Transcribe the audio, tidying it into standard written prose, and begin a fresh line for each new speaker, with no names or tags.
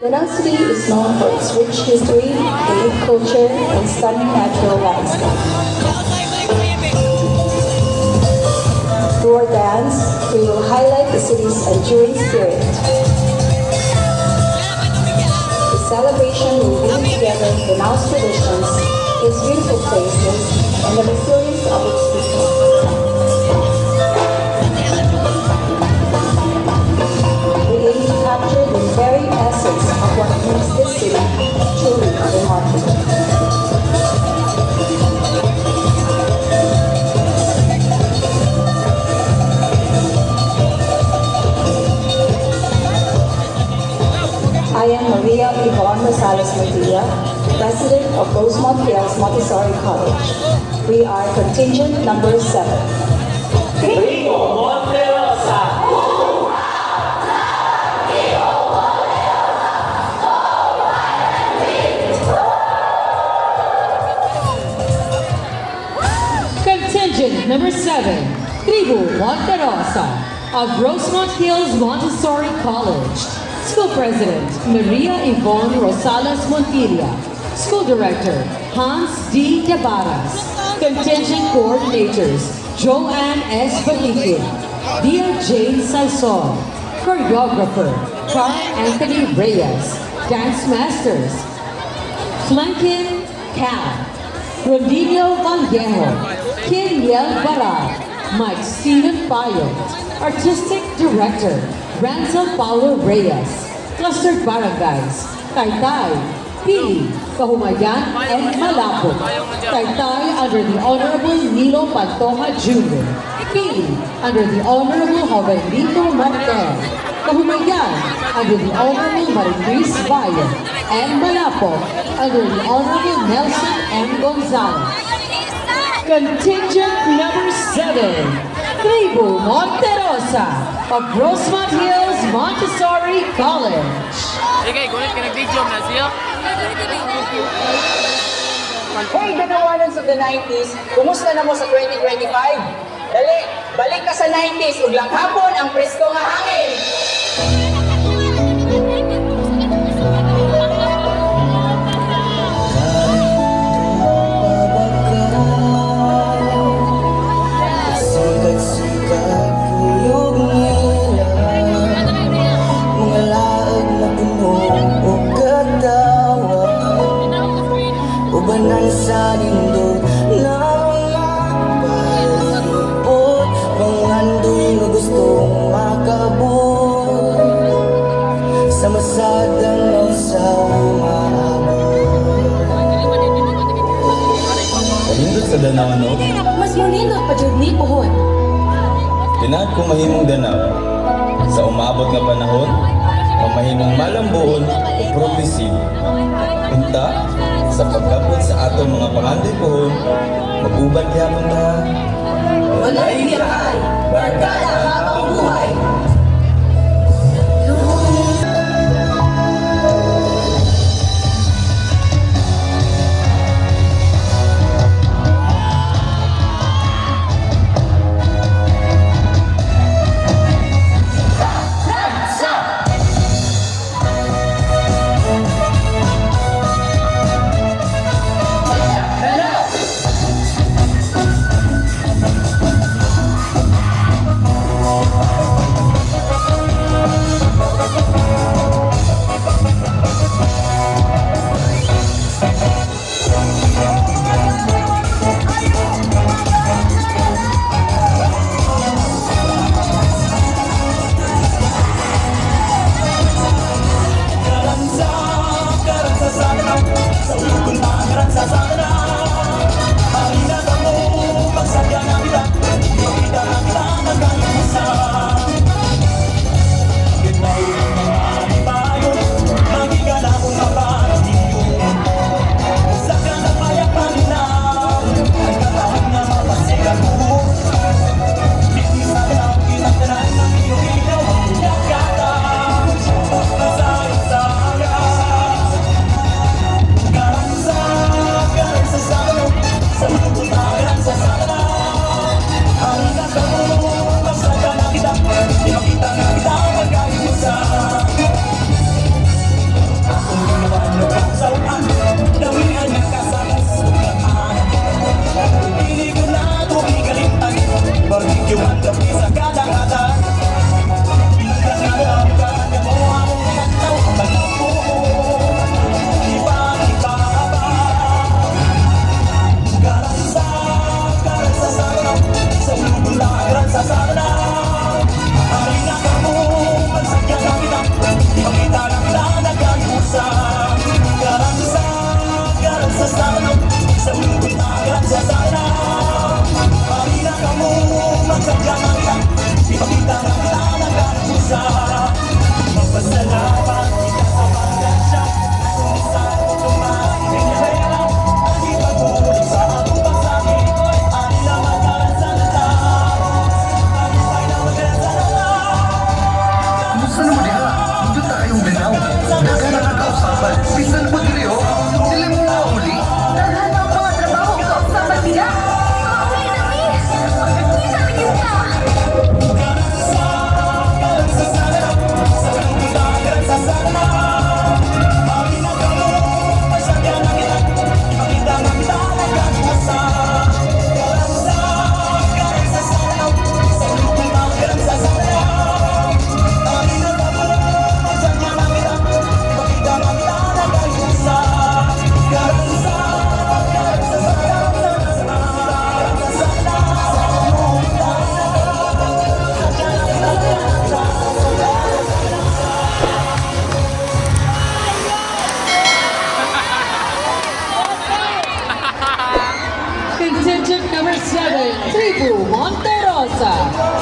Danang City is known for its rich history, unique culture, and stunning natural landscape. Through our dance, we will highlight the city's enduring spirit. The celebration will bring together Danao's traditions, its beautiful places, and the resilience of its people. We aim to capture the very essence of what makes this city truly remarkable. I am Maria Yvonne Rosales Montilla, President of Rosemont Hills Montessori College. We are contingent number 7.
Contingent number 7, Tribu Monterosa of Rosemont Hills Montessori College. School President, Maria Yvonne Rosales Montilla. School Director, Hans D. Tabaras. Contingent Coordinators, Joanne S. Balikin, Dia Jane Salson. Choreographer, Carl Anthony Reyes. Dance Masters, Flankin Cal, Rondinho Vallejo, Kiniel Barar, Mike Steven Payo. Artistic Director, Ransel Paulo Reyes. Clustered Barangays, Taytay, Pili, Kahumayan, and Malapot. Taytay under the Honorable Nilo Pantoja Jr. Pili under the Honorable Jovelito Martel. Kahumayan under the Honorable Marie-Louise Valle. And Malapot under the Honorable Nelson M. Gonzalez. Contingent number 7. Tribu Monterosa of Rosemont Hills Montessori College.
Okay, gulit ka nag-video na siya.
Hey, ganawanan sa the 90s, kumusta na mo sa 2025? Dali, balik ka sa 90s, ug lang hapon ang presko nga hangin.
Ubanan sa lindot na mga palibot, pangandoy na gustong makabot sa masadang ng sa umaabot.
Kalindot sa Danao, no?
Mas malindot pa jud ni pohon.
Tinaad kong mahimong Danao. Sa umaabot nga panahon, mamahimong malambuon o progresibo. Punta, sa pagkapot sa atong mga pangandoy pohon, mag-uban gyapon ta.
Walay irahan, barkada habang buhay.